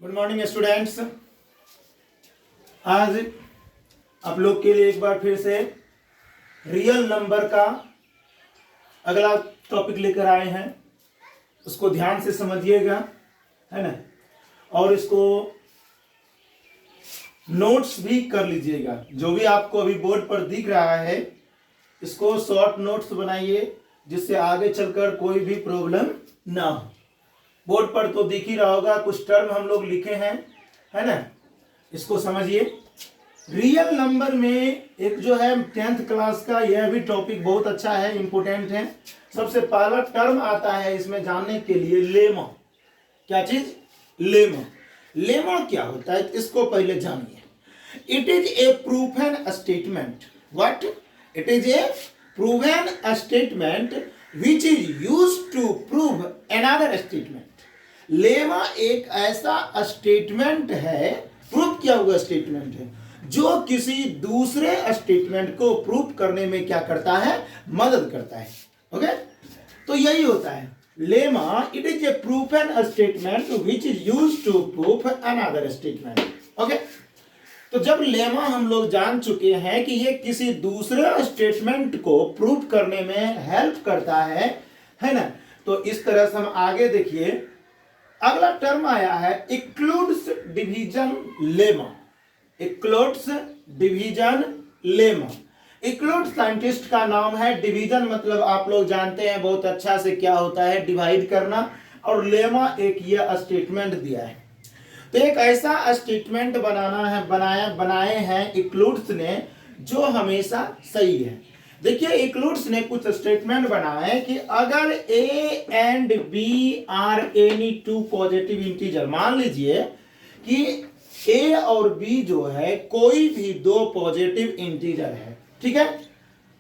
Good morning students. आज आप लोग के लिए एक बार फिर से रियल नंबर का अगला टॉपिक लेकर आए हैं। उसको ध्यान से समझिएगा, है ना, और इसको नोट्स भी कर लीजिएगा। जो भी आपको अभी बोर्ड पर दिख रहा है इसको शॉर्ट नोट्स बनाइए, जिससे आगे चलकर कोई भी प्रॉब्लम ना हो। बोर्ड पर तो दिख ही रहा होगा, कुछ टर्म हम लोग लिखे हैं, है ना, इसको समझिए। रियल नंबर में एक जो है 10th क्लास का यह भी टॉपिक बहुत अच्छा है, इंपोर्टेंट है। सबसे पहला टर्म आता है इसमें जानने के लिए लेमा। क्या चीज? लेमा। लेमा क्या होता है इसको पहले जानिए। It is a proven statement. What? It is a proven statement which is used to prove another statement. Lemma एक ऐसा स्टेटमेंट है, प्रूव किया हुआ स्टेटमेंट है, जो किसी दूसरे स्टेटमेंट को प्रूव करने में क्या करता है? मदद करता है। ओके, तो यही होता है lemma. It is a proven statement which is used to prove another statement. Okay, तो जब लेमा हम लोग जान चुके हैं कि ये किसी दूसरे स्टेटमेंट को प्रूव करने में हेल्प करता है ना, तो इस तरह से हम आगे देखिए। अगला टर्म आया है includes division lemma. Includes division lemma. Include scientist का नाम है। डिवीजन मतलब आप लोग जानते हैं बहुत अच्छा से क्या होता है, डिवाइड करना। और लेमा एक ये स्टेटमेंट दिया है। तो एक ऐसा स्टेटमेंट बनाए हैं इंक्लूड्स ने, जो हमेशा सही है। देखिए, इंक्लूड्स ने कुछ स्टेटमेंट बनाए कि अगर A and B are any two positive integer, मान लीजिए कि ए और बी जो है कोई भी दो पॉजिटिव इंटीजर है, ठीक है,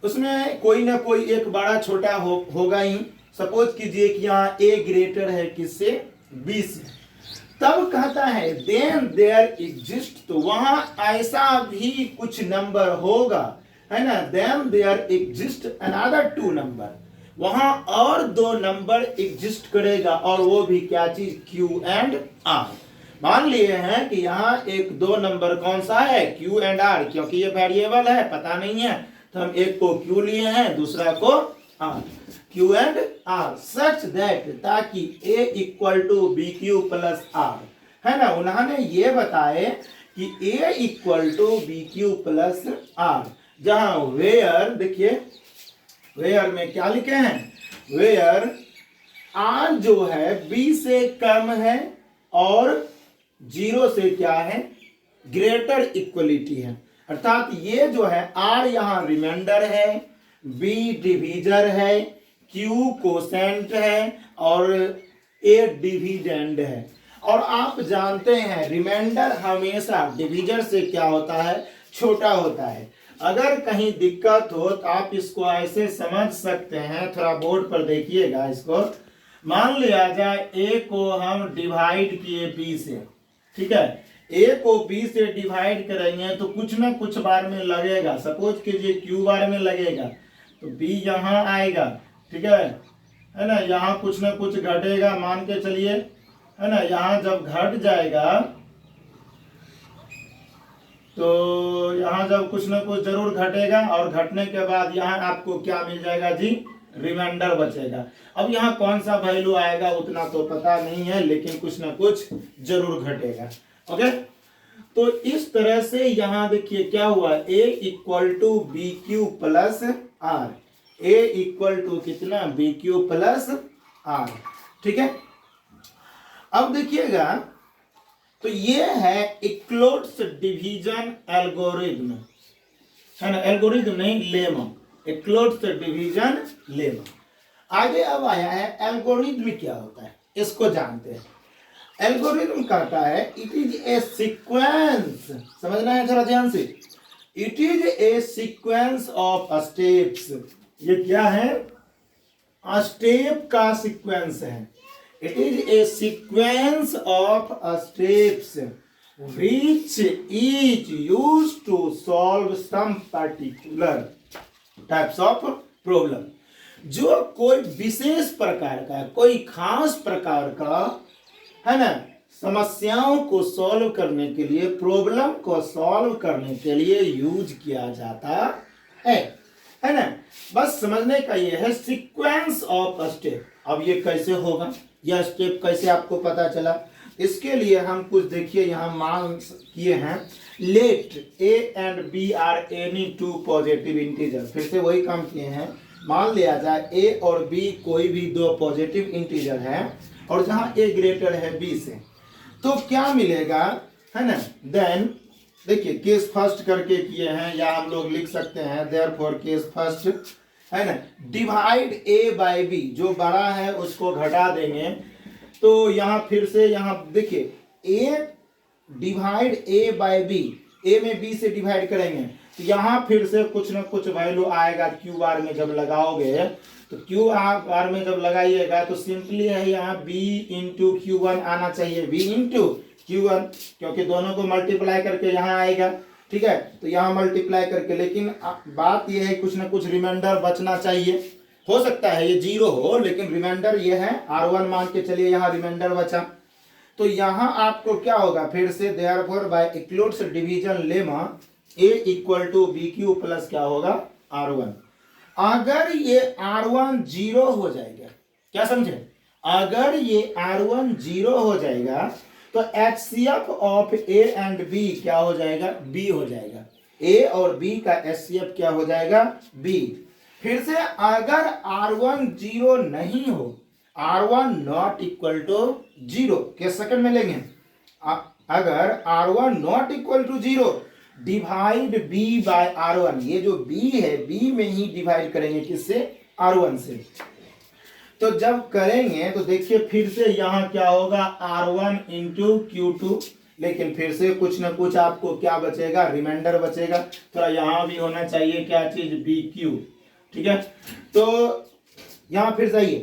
उसमें कोई ना कोई एक बड़ा छोटा होगा ही। सपोज कीजिए कि यहाँ ए ग्रेटर है किससे? बी से। तब कहता है देन देयर एग्जिस्ट, तो वहां ऐसा भी कुछ नंबर होगा, है ना। Then there exist another two number, वहां और दो नंबर एग्जिस्ट करेगा, और वो भी क्या चीज? Q and R. मान लिए हैं कि यहाँ एक दो नंबर कौन सा है? Q and R. क्योंकि ये वेरिएबल है, पता नहीं है, तो हम एक को क्यू लिए हैं, दूसरा को R. Q and R such that, ताकि A equal to B Q plus R, है ना। उन्होंने ये बताए कि A equal to B Q plus R, जहां वेयर, देखिए वेयर में क्या लिखे हैं? वेयर आर जो है बी से कम है और जीरो से क्या है? ग्रेटर इक्वलिटी है। अर्थात ये जो है आर यहां रिमाइंडर है, बी डिवीजर है, क्यू कोसेंट है और ए डिविडेंड है। और आप जानते हैं रिमाइंडर हमेशा डिवीजर से क्या होता है? छोटा होता है। अगर कहीं दिक्कत हो तो आप इसको ऐसे समझ सकते हैं, थोड़ा बोर्ड पर देखिएगा इसको। मान लिया जाए ए को हम डिवाइड किए बी से, ठीक है, ए को बी से डिवाइड करेंगे तो कुछ ना कुछ बार में लगेगा। सपोज कीजिए क्यू बार में लगेगा तो बी यहाँ आएगा, ठीक है ना। यहाँ कुछ ना कुछ घटेगा, मान के चलिए, है ना। यहाँ जब घट जाएगा तो यहाँ जब कुछ ना कुछ जरूर घटेगा, और घटने के बाद यहाँ आपको क्या मिल जाएगा जी? रिमाइंडर बचेगा। अब यहाँ कौन सा वैल्यू आएगा उतना तो पता नहीं है, लेकिन कुछ ना कुछ जरूर घटेगा। ओके, तो इस तरह से यहाँ देखिए क्या हुआ? A equal to B Q plus R. A equal to कितना? बी क्यू प्लस आर, ठीक है। अब देखिएगा, तो ये है इंक्लूड्स डिवीजन एल्गोरिथम, है ना। एल्गोरिथम नहीं, लेमा। Includes division lemma. आगे अब आया है एल्गोरिथम क्या होता है, इसको जानते हैं। एल्गोरिथम कहता है इट इज ए सीक्वेंस, समझना है जरा ध्यान से। It is A sequence of steps. ये क्या है? स्टेप का सीक्वेंस है। It is a sequence of steps which each used to solve some particular types of problem। जो कोई विशेष प्रकार का, कोई खास प्रकार का, है ना, समस्याओं को सॉल्व करने के लिए, प्रॉब्लम को सॉल्व करने के लिए यूज किया जाता है ना। बस समझने का ये है सीक्वेंस ऑफ स्टेप। अब ये कैसे होगा, यह स्टेप कैसे आपको पता चला, इसके लिए हम कुछ देखिए यहाँ मान किए हैं। Let a and b are any two positive integer. फिर से वही काम किए हैं, मान लिया जाए a और b कोई भी दो पॉजिटिव इंटीजर है और जहां a ग्रेटर है b से, तो क्या मिलेगा, है ना। देन देखिए केस फर्स्ट करके किए हैं, या हम लोग लिख सकते हैं देयरफॉर केस फर्स्ट, है ना। डिवाइड a बाय b, जो बड़ा है उसको घटा देंगे, तो यहाँ फिर से यहाँ देखिए a divide a by b, a में b से डिवाइड करेंगे तो यहाँ फिर से कुछ ना कुछ वैल्यू आएगा क्यू बार में जब लगाओगे, तो क्यू बार में जब लगाइएगा तो सिंपली है यहाँ b इंटू क्यू वन आना चाहिए, b इंटू क्यू वन, क्योंकि दोनों को मल्टीप्लाई करके यहाँ आएगा, ठीक है। तो यहाँ मल्टीप्लाई करके, लेकिन बात यह है कुछ ना कुछ रिमाइंडर बचना चाहिए। हो सकता है ये 0 हो, लेकिन रिमाइंडर ये है R1 मान के चलिए, यहाँ रिमाइंडर बचा, तो यहाँ आपको क्या होगा, फिर से therefore by Euclid's division lemma a equal to B Q plus क्या होगा R1। अगर ये R1 0 हो जाएगा, क्या समझे, अगर ये R1 0 हो जाएगा तो HCF of A and B क्या हो जाएगा, B हो जाएगा। A और B का HCF क्या हो जाएगा, B। फिर से अगर R1 0 नहीं हो, R1 नॉट इक्वल टू 0, किस सेकंड में लेंगे, अगर R1 not equal to 0, divide B by R1, ये जो B है B में ही डिवाइड करेंगे, किससे, R1 से। तो जब करेंगे तो देखिए फिर से यहाँ क्या होगा, R1 इंटू Q2, लेकिन फिर से कुछ ना कुछ आपको क्या बचेगा, रिमाइंडर बचेगा। तो यहाँ भी होना चाहिए क्या चीज, BQ, ठीक है। तो यहाँ फिर जाइए,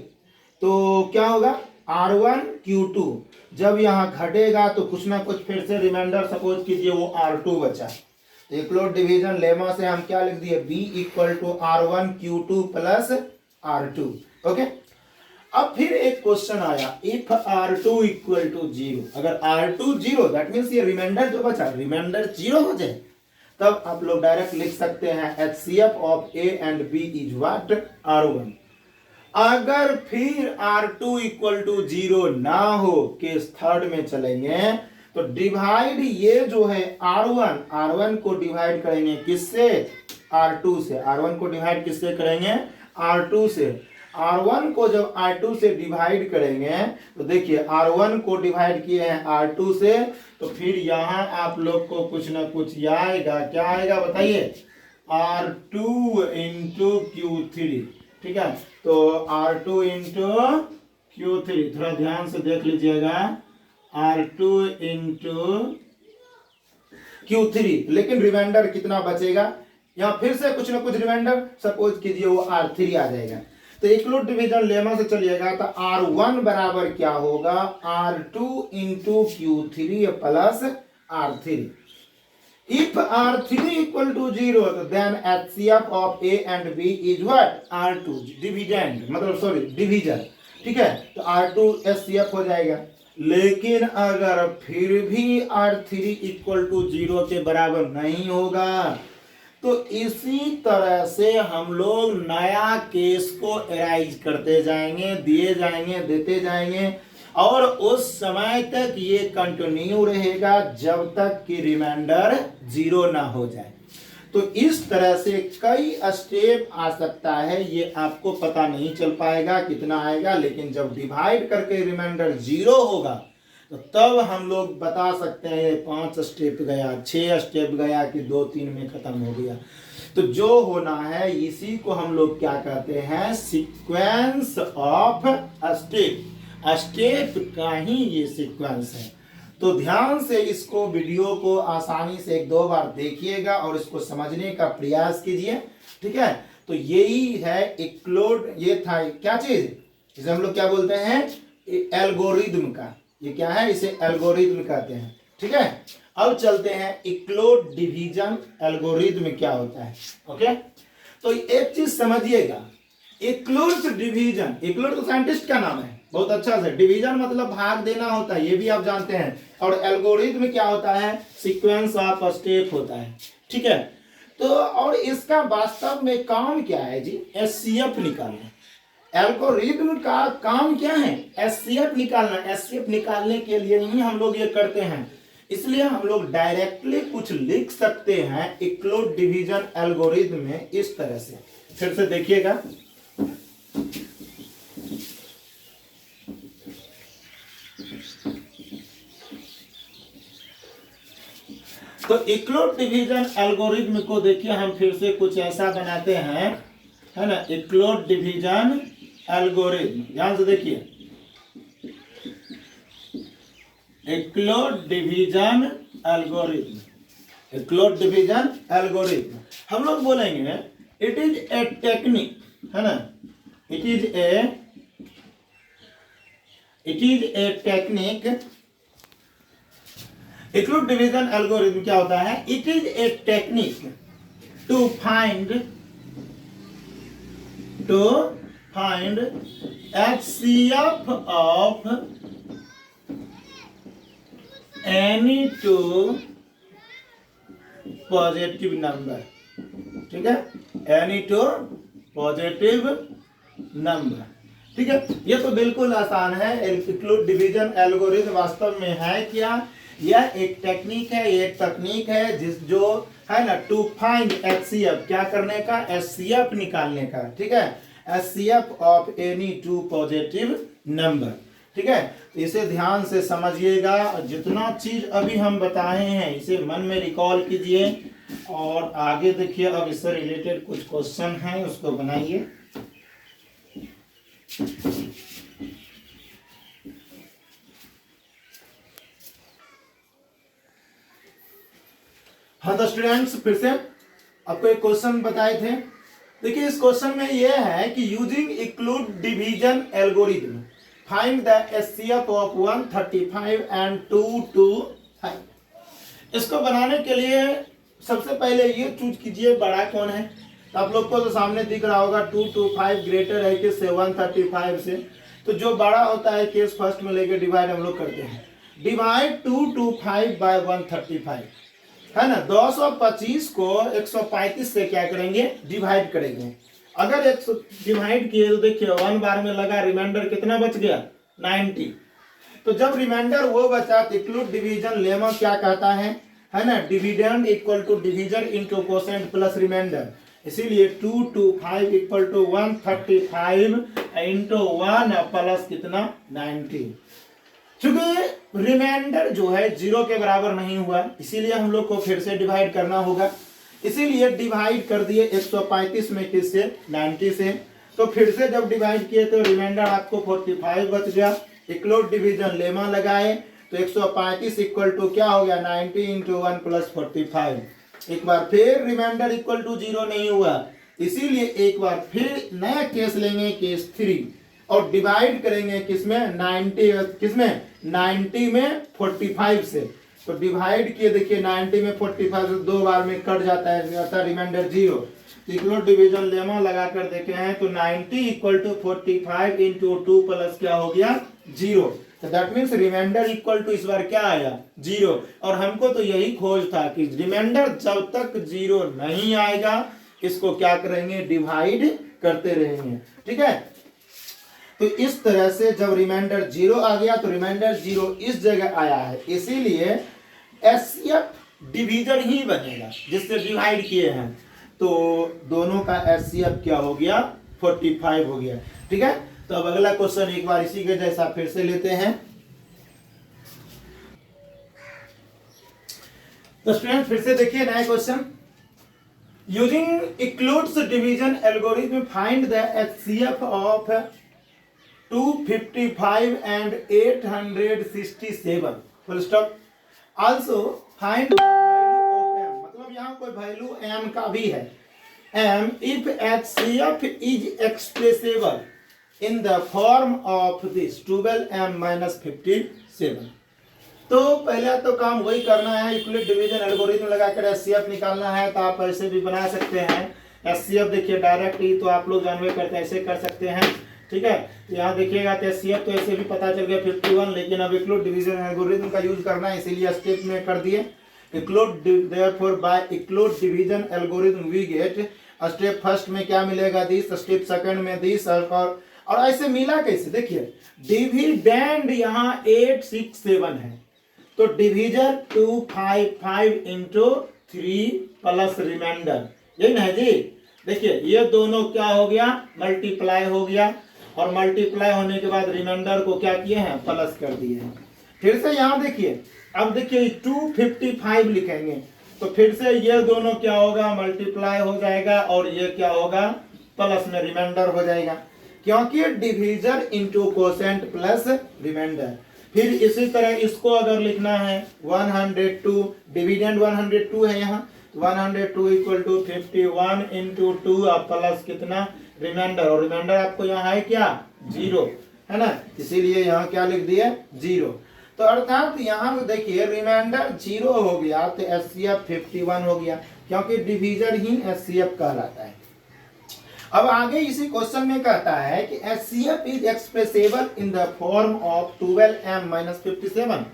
तो क्या होगा, R1 Q2, जब यहाँ घटेगा तो कुछ ना कुछ फिर से रिमाइंडर, सपोज कीजिए वो R2 बचा, तो इक्लोड डिवीजन लेमा से हम क्या लिख दिए, B equal to R1 Q2 plus R2, okay. अब फिर एक क्वेश्चन आया, इफ R2 इक्वल टू 0, अगर R2 0 दैट मीन्स ये रिमाइंडर जो बचा, रिमाइंडर 0 हो जाए, तब आप लोग डायरेक्ट लिख सकते हैं HCF of A and B is what, R1। अगर फिर R2 इक्वल टू 0 ना हो, केस थर्ड में चलेंगे, तो डिवाइड ये जो है R1 को डिवाइड करेंगे किससे, R2 से। R1 को डिवाइड किससे करेंगे, R2 से। R1 को जब R2 से डिवाइड करेंगे तो देखिए R1 को डिवाइड किए हैं R2 से, तो फिर यहाँ आप लोग को कुछ ना कुछ आएगा, क्या आएगा बताइए, R2 इंटू Q3, ठीक है। तो R2 इंटू Q3, थोड़ा ध्यान से देख लीजिएगा, R2 इंटू Q3, लेकिन रिमाइंडर कितना बचेगा, यहाँ फिर से कुछ ना कुछ रिमाइंडर, सपोज कीजिए वो R3 आ जाएगा। तो इक्लूड डिवीजन लेमा से चलिएगा तो R1 बराबर क्या होगा, R2 into Q3 plus R3। If R3 equal to 0, तो then HCF of A and B is what, R2, dividend मतलब सॉरी डिवीजन, ठीक है। तो R2 HCF हो जाएगा। लेकिन अगर फिर भी R3 इक्वल टू 0 के बराबर नहीं होगा, तो इसी तरह से हम लोग नया केस को एराइज करते जाएंगे, दिए जाएंगे, देते जाएंगे, और उस समय तक ये कंटिन्यू रहेगा जब तक कि रिमाइंडर 0 ना हो जाए। तो इस तरह से कई स्टेप आ सकता है, ये आपको पता नहीं चल पाएगा कितना आएगा, लेकिन जब डिवाइड करके रिमाइंडर 0 होगा तो तब हम लोग बता सकते हैं 5 स्टेप गया, 6 स्टेप गया कि 2-3 में खत्म हो गया। तो जो होना है इसी को हम लोग क्या कहते हैं, सीक्वेंस ऑफ स्टेप। स्टेप का ही ये सीक्वेंस है। तो ध्यान से इसको वीडियो को आसानी से 1-2 बार देखिएगा और इसको समझने का प्रयास कीजिए, ठीक है। तो यही है इक्लोड, ये था क्या चीज, इसे हम लोग क्या बोलते हैं, एल्गोरिदम का। ये क्या है, इसे एल्गोरिदम कहते हैं, ठीक है। अब चलते हैं इक्लोड डिवीजन एल्गोरिदम क्या होता है, ओके। तो एक चीज समझिएगा, इक्लोड डिवीजन, इक्लोड तो साइंटिस्ट का नाम है, बहुत अच्छा से। डिवीजन मतलब भाग देना होता है, ये भी आप जानते हैं। और एल्गोरिथम क्या होता है, सीक्वेंस ऑफ स्टेप होता है, ठीक है। तो और इसका वास्तव में काम क्या है जी, एचसीएफ निकालना। एल्गोरिथम का काम क्या है, एचसीएफ निकालना। एचसीएफ निकालने के लिए ही हम लोग ये करते हैं, इसलिए हम लोग डायरेक्टली कुछ लिख सकते हैं इक्लोड डिवीजन एल्गोरिथम में इस तरह से। फिर से देखिएगा, तो इक्लोड डिवीजन एल्गोरिथम को देखिए हम फिर से कुछ ऐसा बनाते हैं, है ना। इक्लोड डिवीजन एल्गोरिथम, ध्यान से देखिए, Euclid division algorithm, Euclid division algorithm हम लोग बोलेंगे इट इज ए टेक्निक, है ना। It is a technique. Euclid division algorithm क्या होता है, it is a technique to find HCF of any two positive number, ठीक है, एनी टू पॉजिटिव नंबर, ठीक है। ये तो बिल्कुल आसान है। इक्लोड डिवीजन एल्गोरिथम वास्तव में है क्या, यह एक टेक्निक है, एक तकनीक है जिस जो है ना, टू फाइंड एचसीएफ, क्या करने का, एचसीएफ निकालने का, ठीक है, HCF of any two positive number, ठीक है। इसे ध्यान से समझिएगा, जितना चीज अभी हम बताए हैं इसे मन में रिकॉल कीजिए और आगे देखिए। अब इससे रिलेटेड कुछ क्वेश्चन हैं, उसको बनाइए। हाँ तो स्टूडेंट्स, फिर से आपको एक क्वेश्चन बताए थे। देखिए इस क्वेश्चन में यह है कि using Euclid division algorithm find the HCF of 135 and 225। इसको बनाने के लिए सबसे पहले ये चूज कीजिए बड़ा कौन है। तो आप लोग को तो सामने दिख रहा होगा 225 ग्रेटर है किससे, 135 से। तो जो बड़ा होता है केस फर्स्ट में लेके डिवाइड हम लोग करते हैं। डिवाइड 225 बाय 135, है ना। 225 को 135 से क्या करेंगे, डिवाइड करेंगे। अगर 100 डिवाइड किए तो देखिए 1 बार में लगा, रिमाइंडर कितना बच गया, 90। तो जब रिमाइंडर वो बचा तो इक्लूड डिवीजन लेमा क्या कहता है ना, dividend equal to division into quotient plus remainder. इसीलिए 225 इक्वल टू 135 इंटू 1 प्लस कितना, 90। चूंकि रिमाइंडर जो है 0 के बराबर नहीं हुआ, इसीलिए हम लोग को फिर से डिवाइड करना होगा। इसीलिए डिवाइड कर दिए 135 में किससे, 90 से। तो फिर से जब डिवाइड किए तो रिमाइंडर आपको 45 बच गया। इक्लोड डिवीजन लेमा लगाए तो 135 इक्वल टू क्या हो गया, 90 इंटू 1 प्लस 45। एक बार फिर रिमाइंडर इक्वल टू 0 नहीं हुआ, इसीलिए एक बार फिर नया केस लेंगे, केस 3, और डिवाइड करेंगे किसमें, 90 में 45 से। तो डिवाइड किए देखिए 90 में 45 से 2 बार में कट जाता है, रिमाइंडर 0। इक्वल डिवीजन लेमा लगाकर देखे हैं तो 90 इक्वल टू 45 इंटू 2 प्लस क्या हो गया, 0। तो that means remainder equal to इस बार क्या आया, 0। और हमको तो यही खोज था कि रिमाइंडर जब तक 0 नहीं आएगा इसको क्या करेंगे, डिवाइड करते रहेंगे, ठीक है। तो इस तरह से जब रिमाइंडर 0 आ गया तो रिमाइंडर 0 इस जगह आया है, इसीलिए एचसीएफ डिवीजन ही बनेगा जिससे डिवाइड किए हैं। तो दोनों का एचसीएफ क्या हो गया, 45 हो गया, ठीक है। तो अब अगला क्वेश्चन एक बार इसी के जैसा फिर से लेते हैं। तो स्टूडेंट फिर से देखिए नया question. Using Euclid's division algorithm find the HCF of 255 and 867 full stop. Also find the value of m, मतलब यहाँ कोई वैल्यू m का भी है, m if HCF is expressible in the form of this 12m minus 57। तो पहले तो काम वही करना है, इक्वलिट डिवीजन एल्गोरिथम लगाकर एचसीएफ निकालना है। तो आप ऐसे भी बना सकते हैं। एचसीएफ देखिए डायरेक्ट ही तो आप लोग जानवे करते हैं, ऐसे कर सकते हैं ठीक है। तो यहाँ देखिएगा तो HCF तो ऐसे भी पता चल गया 51, लेकिन अब इक्लोड डिवीजन एल्गोरिथम का यूज करना है, इसीलिए स्टेप में कर दिए Euclid. Therefore by Euclid division algorithm we get step first में क्या मिलेगा दिस, स्टेप सेकंड में दिस, और ऐसे मिला कैसे देखिए, डिविडेंड यहाँ 867 है, तो डिवीजन 255 इंटू 3 प्लस रिमाइंडर, यही ना है जी। देखिए ये दोनों क्या हो गया, मल्टीप्लाई हो गया, और मल्टीप्लाई होने के बाद रिमाइंडर को क्या किए हैं, प्लस कर दिए हैं। फिर से यहाँ देखिए, अब देखिए 255 लिखेंगे, तो फिर से ये दोनों क्या होगा, मल्टीप्लाई हो जाएगा, और ये क्या होगा, प्लस में रिमाइंडर हो जाएगा, क्योंकि division into quotient plus remainder. फिर इसी तरह इसको अगर लिखना है 102, डिविडेंड 102 है यहाँ, 102 इक्वल टू 51 इंटू 2 प्लस कितना, रिमाइंडर, और रिमाइंडर आपको यहाँ है क्या, 0 है ना, इसीलिए यहाँ क्या लिख दिए, 0। तो अर्थात यहाँ देखिए रिमाइंडर 0 हो गया, तो HCF 51 हो गया, क्योंकि डिवीजन ही HCF कहलाता है। अब आगे इसी क्वेश्चन में कहता है कि HCF is expressible in the form of 12m-57।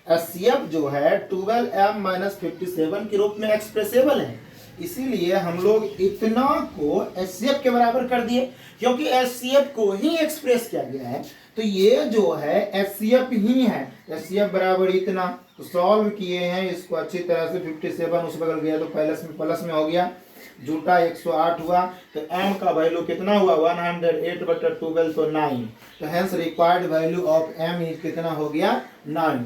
HCF जो है 12m-57 के रूप में एक्सप्रेसेबल है, इसीलिए हम लोग इतना को HCF के बराबर कर दिए, क्योंकि HCF को ही एक्सप्रेस किया गया है, तो ये जो है HCF ही है। HCF बराबर इतना, तो सॉल्व किए हैं इसको अच्छी तरह से, 57 उस बगल गया तो प्लस में हो गया, जूटा 108 हुआ, तो m का वैल्यू कितना हुआ, 108/12 तो 9, तो hence required value of m is कितना हो गया, 9।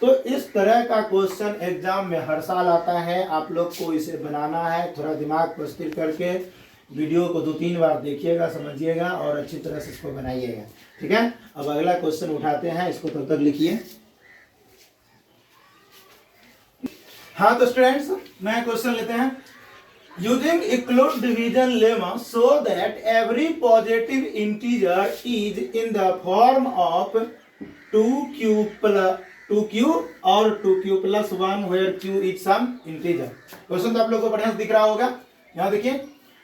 तो इस तरह का क्वेश्चन एग्जाम में हर साल आता है, आप लोग को इसे बनाना है, थोड़ा दिमाग पर स्थिर करके वीडियो को 2-3 बार देखिएगा, समझिएगा और अच्छी तरह से इसको बनाइएगा, ठीक है। अब अगला क्वेश्चन उठाते हैं, इसको तब तक लिखिए। हाँ तो स्टूडेंट्स नया क्वेश्चन लेते हैं। Using Euclid division lemma so that every positive integer is in the form of 2q और 2q+1 where q is some integer. Question तो आप लोगों को बढ़िया से दिख रहा होगा, यहाँ देखिए,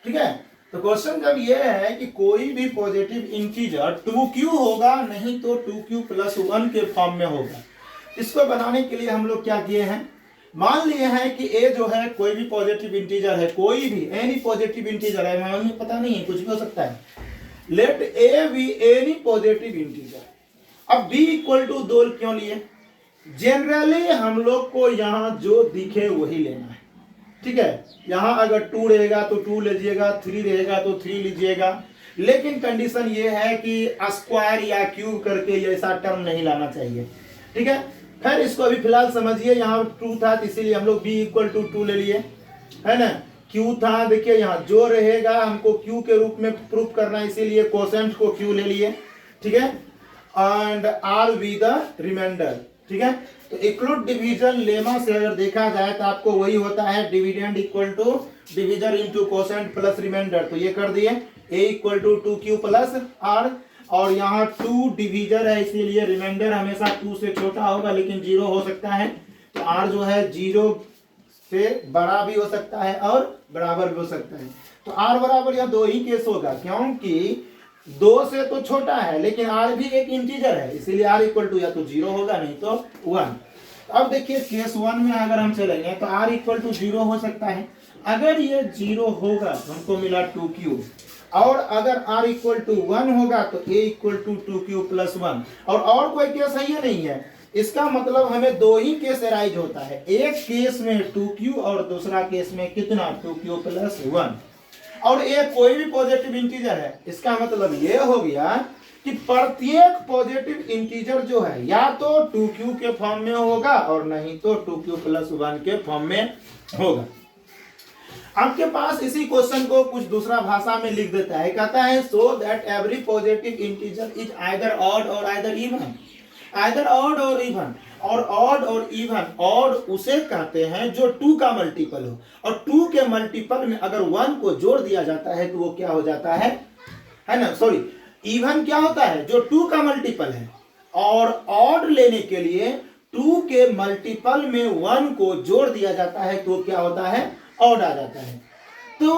ठीक है। तो क्वेश्चन जब ये है कि कोई भी पॉजिटिव इंटीजर 2q होगा, नहीं तो 2q+1 के फॉर्म में होगा। इसको बनाने के लिए हम लोग क्या किए हैं, मान लिए हैं कि a जो है कोई भी पॉजिटिव इंटीजर है, कोई भी एनी पॉजिटिव इंटीजर है, हमें पता नहीं है, कुछ भी हो सकता है। Let a be any positive integer. अब b इक्वल टू 2 क्यों लिए, जनरली हम लोग को यहाँ जो दिखे वही लेना है, ठीक है। यहाँ अगर 2 रहेगा तो 2 लीजिएगा, 3 रहेगा तो 3 लीजिएगा, लेकिन कंडीशन ये है कि स्क्वायर या क्यूब करके ऐसा टर्म नहीं लाना चाहिए, ठीक है। खैर इसको अभी फिलहाल समझिए, यहाँ 2 था तो इसीलिए हम लोग b इक्वल टू 2 ले लिए, है ना। q था, देखिए यहाँ जो रहेगा हमको q के रूप में प्रूफ करना है, इसीलिए कोसेंट को q ले लिए, ठीक है, and r with the remainder, ठीक है। तो इक्लोड डिवीजन लेमा से अगर देखा जाए तो आपको वही होता है, dividend equal to divisor into quotient plus remainder, तो ये कर दिए a इक्वल टू 2q+r, और यहाँ 2 डिवीजर है, इसीलिए रिमाइंडर हमेशा 2 से छोटा होगा, लेकिन 0 हो सकता है, तो r जो है 0 से बड़ा भी हो सकता है और बराबर भी हो सकता है। तो r बराबर या 2 ही केस होगा, क्योंकि 2 से तो छोटा है, लेकिन r भी एक इंटीजर है, इसीलिए r इक्वल टू या तो 0 होगा, नहीं तो 1। अब देखिए केस 1 में अगर हम चलेंगे तो r इक्वल टू 0 हो सकता है। अगर ये 0 होगा तो हमको मिला 2q, और अगर r इक्वल टू 1 होगा तो a इक्वल टू 2q+1, और कोई केस है ये नहीं है। इसका मतलब हमें 2 ही केस अराइज होता है, एक केस में 2q और दूसरा केस में कितना, 2q+1, और ये कोई भी पॉजिटिव इंटीजर है। इसका मतलब ये हो गया कि प्रत्येक पॉजिटिव इंटीजर जो है या तो 2q के फॉर्म में होगा और नहीं तो 2q+1 के फॉर्म में होगा। आपके पास इसी क्वेश्चन को कुछ दूसरा भाषा में लिख देता है, कहता है सो that every positive integer is either odd और आइदर इवन, आइदर ऑड और इवन, और ऑड और इवन, ऑड उसे कहते हैं जो 2 का मल्टीपल हो, और 2 के मल्टीपल में अगर 1 को जोड़ दिया जाता है तो वो क्या हो जाता है ना, सॉरी, इवन क्या होता है, जो 2 का मल्टीपल है, और ऑड लेने के लिए 2 के मल्टीपल में 1 को जोड़ दिया जाता है तो क्या होता है, ऑड आ जाता है। तो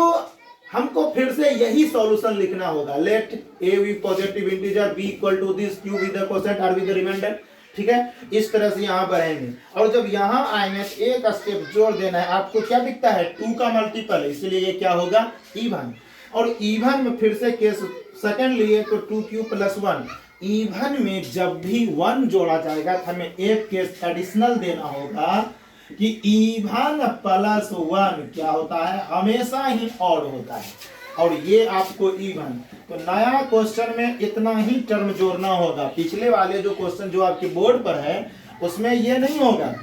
हमको फिर से यही सॉल्यूशन लिखना होगा। Let a be positive integer b equal to this q with the quotient r with the remainder. ठीक है, इस तरह से यहाँ बढ़ेंगे और जब यहाँ आएंगे एक स्टेप जोड़ देना है। आपको क्या दिखता है 2 का मल्टीपल है, इसलिए ये क्या होगा इवन। और इवन में फिर से केस सेकंड लिए तो 2q + 1। इवन में जब भी 1 जोड़ा जाएगा तो हमें एक केस एडिशनल देना होगा कि इवन + 1 क्या होता है, हमेशा ही ऑड होता है। और ये आपको इवन, तो नया क्वेश्चन में इतना ही टर्म जोड़ना होगा। पिछले वाले जो क्वेश्चन जो आपके बोर्ड पर है उसमें ये नहीं होगा,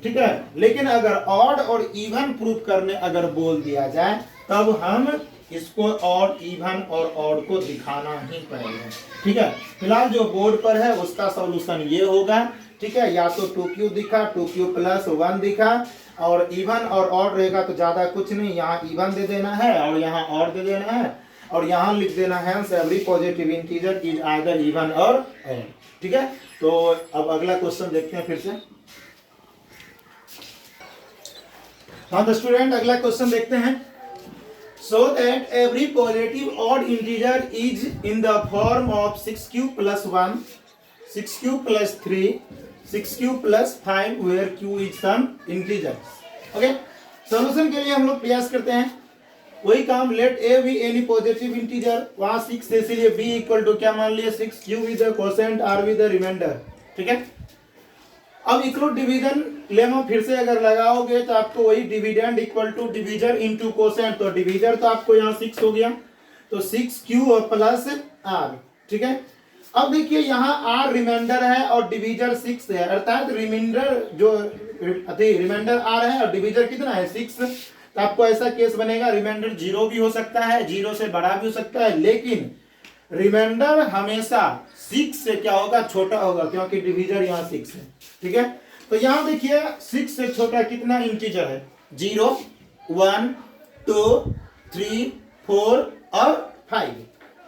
ठीक है। लेकिन अगर ऑड और इवन प्रूफ करने अगर बोल दिया जाए तब हम इसको ऑड इवन और ऑड को दिखाना ही पड़ेगा, ठीक है। फिलहाल जो बोर्ड पर है उसका सॉल्यूशन ये होगा, ठीक है। या तो 2q दिखा, 2q + 1 दिखा, और इवन और ऑड रहेगा तो ज्यादा कुछ नहीं, यहाँ इवन दे देना है और यहाँ ऑड दे देना है और यहाँ लिख देना है every positive integer is either even और ऑड, ठीक है। तो अब अगला क्वेश्चन देखते हैं फिर से। हाँ तो स्टूडेंट अगला क्वेश्चन देखते हैं। So that every positive odd integer is in the form of 6q + 1, 6q + 3, 6q + 5 where q is some integer। Okay, solution के लिए हम लोग प्रयास करते हैं वही काम। Let a be any positive integer, वहां 6 है इसलिए b इक्वल टू क्या मान लिए 6q with the quotient r with the remainder, ठीक है। अब इक्वल डिवीजन लेमा फिर से अगर लगाओगे तो आपको वही dividend equal to divisor into quotient, तो डिवीजर तो आपको यहाँ 6 हो गया तो 6q और प्लस r, ठीक है। अब देखिए यहाँ r रिमाइंडर है और डिवीजर 6 है, अर्थात रिमाइंडर जो रिमाइंडर r है और डिवीजर कितना है 6, तो आपको ऐसा केस बनेगा रिमाइंडर 0 भी हो सकता है, 0 से बड़ा भी हो सकता है, लेकिन रिमाइंडर हमेशा 6 से क्या होगा छोटा होगा क्योंकि डिवीजर यहाँ 6 है, ठीक है। तो यहाँ देखिए 6 से छोटा कितना इंटीजर है 0, 1, 2, 3, 4 और 5,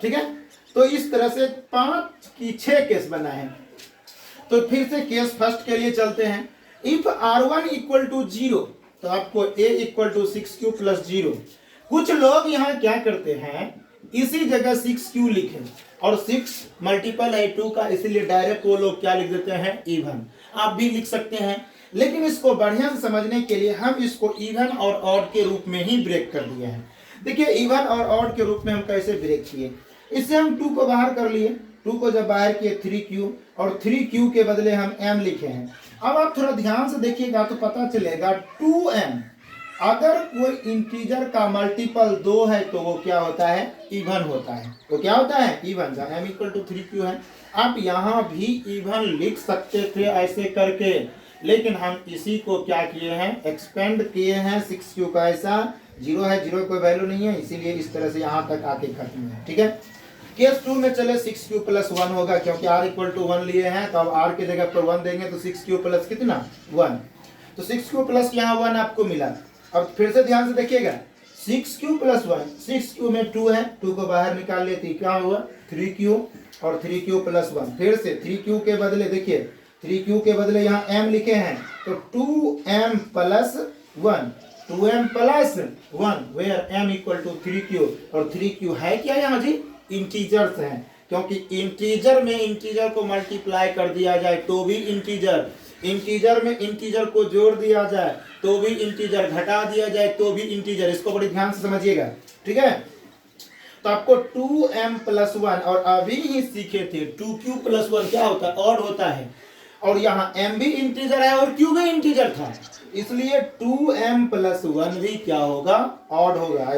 ठीक है। तो इस तरह से 5 की 6 केस बना है। तो फिर से केस फर्स्ट के लिए चलते हैं। इफ r1 = 0 तो आपको a = 6q + 0। कुछ लोग यहाँ क्या करते हैं इसी जगह 6q लिखें और 6 मल्टीपल है 2 का, इसलिए डायरेक्ट वो लोग क्या लिख देते हैं इवन। आप भी लिख सकते हैं, लेकिन इसको बढ़िया से समझने के लिए हम इसको इवन और ऑड के रूप में ही ब्रेक कर दिए हैं। देखिए इवन और ऑड के रूप में हम कैसे ब्रेक किए, इससे हम 2 को बाहर कर लिए, 2 को जब बाहर किए 3q और 3q के बदले हम m लिखे हैं। अब आप थोड़ा ध्यान से देखिएगा तो पता चलेगा 2m अगर कोई इंटीजर का मल्टीपल 2 है तो वो क्या होता है इवन होता है, तो क्या होता है इवन, जब m = 3q है। आप यहाँ भी इवन लिख सकते थे ऐसे करके, लेकिन हम इसी को क्या किए हैं एक्सपेंड किए हैं। 6q का ऐसा 0 है, 0 कोई वैल्यू नहीं है, इसीलिए इस तरह से यहाँ तक आके खत्म है, ठीक है। केस 2 में चले 6q + 1 होगा क्योंकि r = 1 लिए हैं, तो अब r के जगह पर 1 देंगे तो 6q + कितना 1, तो 6q + यहाँ 1 आपको मिला। अब फिर से ध्यान से देखिएगा 6q + 1, 6q में 2 है, 2 को बाहर निकाल लेते क्या हुआ 3q और 3q + 1। फिर से 3q के बदले देखिए 3q के बदले यहाँ m लिखे हैं तो 2m + 1, 2m + 1 where m = 3q और 3q है क्या यहाँ जी इंटीजर्स हैं, क्योंकि इंटीजर में इंटीजर को मल्टीप्लाई कर दिया जाए तो भी इंटीजर, इंटीजर में इंटीजर को जोड़ दिया जाए तो भी इंटीजर, घटा दिया जाए तो भी इंटीजर। इसको बड़ी ध्यान से समझिएगा, ठीक है। तो आपको 2m + 1 और अभी ही सीखे थे 2q + 1 क्या होता है ऑड होता है, और यहाँ m भी इंटीजर है और q भी इंटीजर था, इसलिए 2m + 1 भी क्या होगा ऑड होगा।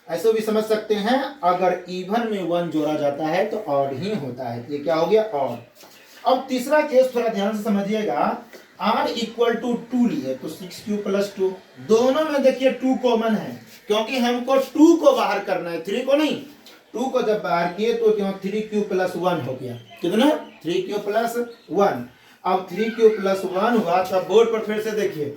ऐसो भी समझ सकते हैं, अगर इवन में 1 जोड़ा जाता है तो ऑड ही होता है, ये क्या हो गया ऑड। अब तीसरा केस थोड़ा ध्यान से समझिएगा, r = 2 लिए तो 6q + 2, दोनों में देखिए 2 कॉमन है क्योंकि हमको 2 को बाहर करना है, 3 को नहीं। 2 को जब बाहर किए तो क्यों 3q + 1 हो गया, कितना 3q + 1। अब 3q + 1 हुआ तब बोर्ड पर फिर से देखिए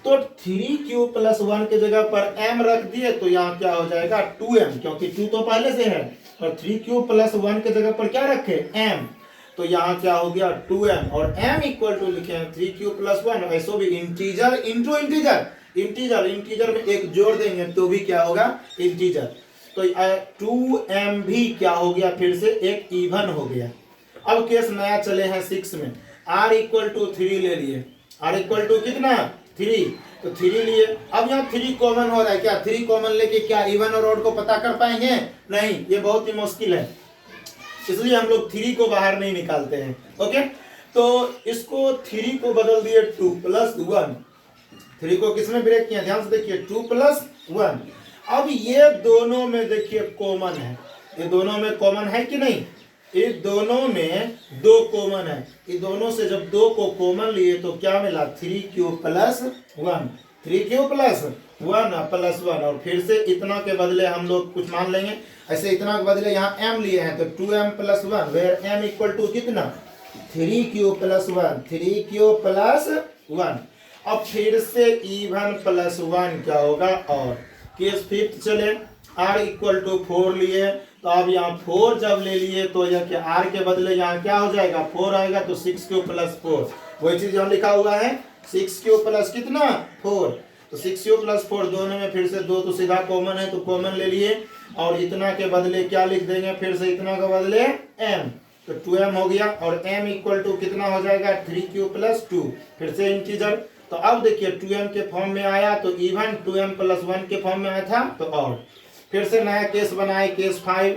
तो 3q + 1 के जगह पर m रख दिए तो यहाँ क्या हो जाएगा 2m, क्योंकि 2 तो पहले से है, और 3q + 1 के जगह पर क्या रखे m, तो यहाँ क्या हो गया 2m और m = लिखे हैं 3q + 1। ऐसो भी इंटीजर इंटू इंटीजर इंटीजर में एक जोड़ देंगे तो भी क्या होगा, इंटीजर। तो 2m भी क्या हो गया, फिर से एक इवन हो गया। अब केस नया चले हैं 6 में, r इक्वल टू 3 ले लिए, r इक्वल टू कितना 3, तो 3 लिए। अब यहाँ 3 कॉमन हो रहा है, क्या 3 कॉमन लेके क्या इवन और ऑड को पता कर पाएंगे, नहीं, ये बहुत ही मुश्किल है, इसलिए हम लोग 3 को बाहर नहीं निकालते हैं। ओके, तो इसको 3 को बदल दिए 2 प्लस 1, 3 को किसमें ब्रेक किया, ध्यान से देखिए 2 प्लस 1। अब ये दोनों में देखिए कॉमन है, ये दोनों में कॉमन है कि नहीं, ये दोनों में 2 कॉमन है, ये दोनों से जब 2 को कॉमन लिए तो क्या मिला 3q plus 1, 3q plus 1 plus 1, और फिर से इतना के बदले हम लोग कुछ मान लेंगे, ऐसे इतना के बदले यहाँ m लिए हैं तो 2m plus 1, where m equal to कितना 3q प्लस 1, 3q प्लस 1। अब फिर से इवन प्लस 1 क्या होगा, और केस 5 चले, r इक्वल टू 4 लिए, तो अब यहाँ 4 जब ले लिए तो यह क्या r के बदले यहाँ क्या हो जाएगा 4 आएगा, तो 6q प्लस 4, वही चीज यहाँ लिखा हुआ है 6q प्लस कितना 4, तो 6q प्लस 4, दोनों में फिर से 2 तो सीधा कॉमन है तो कॉमन ले लिए, और इतना के बदले क्या लिख देंगे, फिर से इतना के बदले m, तो 2m हो गया, और m इक्वल टू कितना हो जाएगा 3q प्लस 2, फिर से इंटीजर। तो अब देखिए 2m के फॉर्म में आया तो इवन, 2m प्लस 1 के फॉर्म में आया था तो और। फिर से नया केस बनाए, case 5,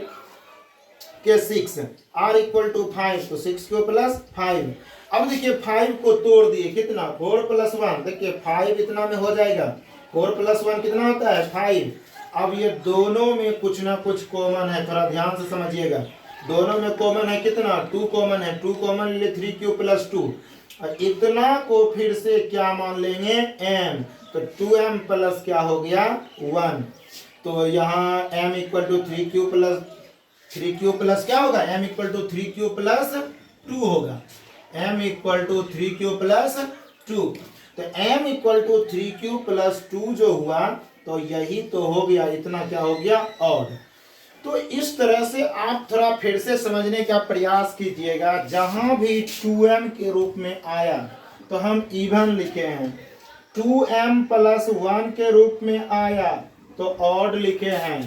case 6, r equal to 5, तो 6q प्लस 5। अब देखिए 5 को तोड़ दिए, कितना 4 प्लस 1, देखिए 5 इतना में हो जाएगा, 4 प्लस 1 कितना होता है 5। अब ये दोनों में कुछ ना कुछ कॉमन है, थोड़ा ध्यान से समझिएगा, दोनों में कॉमन है कितना 2 कॉमन है, 2 कॉमन ले 3q प्लस 2, और इतना को फिर से क्या मान लेंगे m, तो 2m प्लस क्या हो गया 1, तो यहाँ m equal to 3q plus क्या होगा, m equal to 3q plus 2 होगा, m equal to 3q plus 2, तो m equal to 3q plus 2 जो हुआ तो यही तो हो गया, इतना क्या हो गया ऑड। तो इस तरह से आप थोड़ा फिर से समझने का प्रयास कीजिएगा, जहां भी 2m के रूप में आया तो हम इवन लिखे हैं, 2m प्लस 1 के रूप में आया तो ऑड लिखे हैं,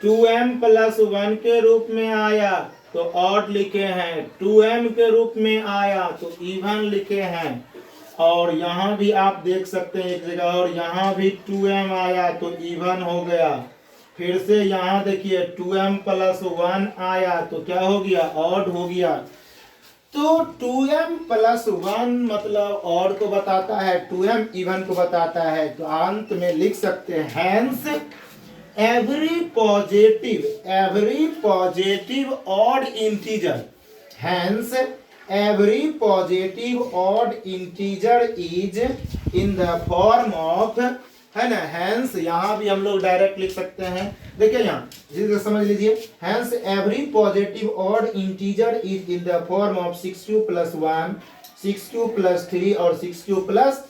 2m प्लस 1 के रूप में आया तो ऑड लिखे हैं, 2m के रूप में आया तो इवन लिखे हैं, और यहाँ भी आप देख सकते हैं एक जगह, और यहाँ भी 2m आया तो इवन हो गया, फिर से यहाँ देखिए 2m प्लस 1 आया तो क्या हो गया ऑड हो गया। तो 2m प्लस 1 मतलब ऑड को बताता है, 2m इवन को बताता है, तो अंत में लिख सकते हैं hence every positive odd integer, hence every positive odd integer is in the form of, है ना, हैंस यहाँ भी हम लोग डायरेक्ट लिख सकते हैं, देखिए यहाँ जिसे समझ लीजिए, hence every positive odd integer is in the form of 6q plus 1, 6q plus 3 और 6q प्लस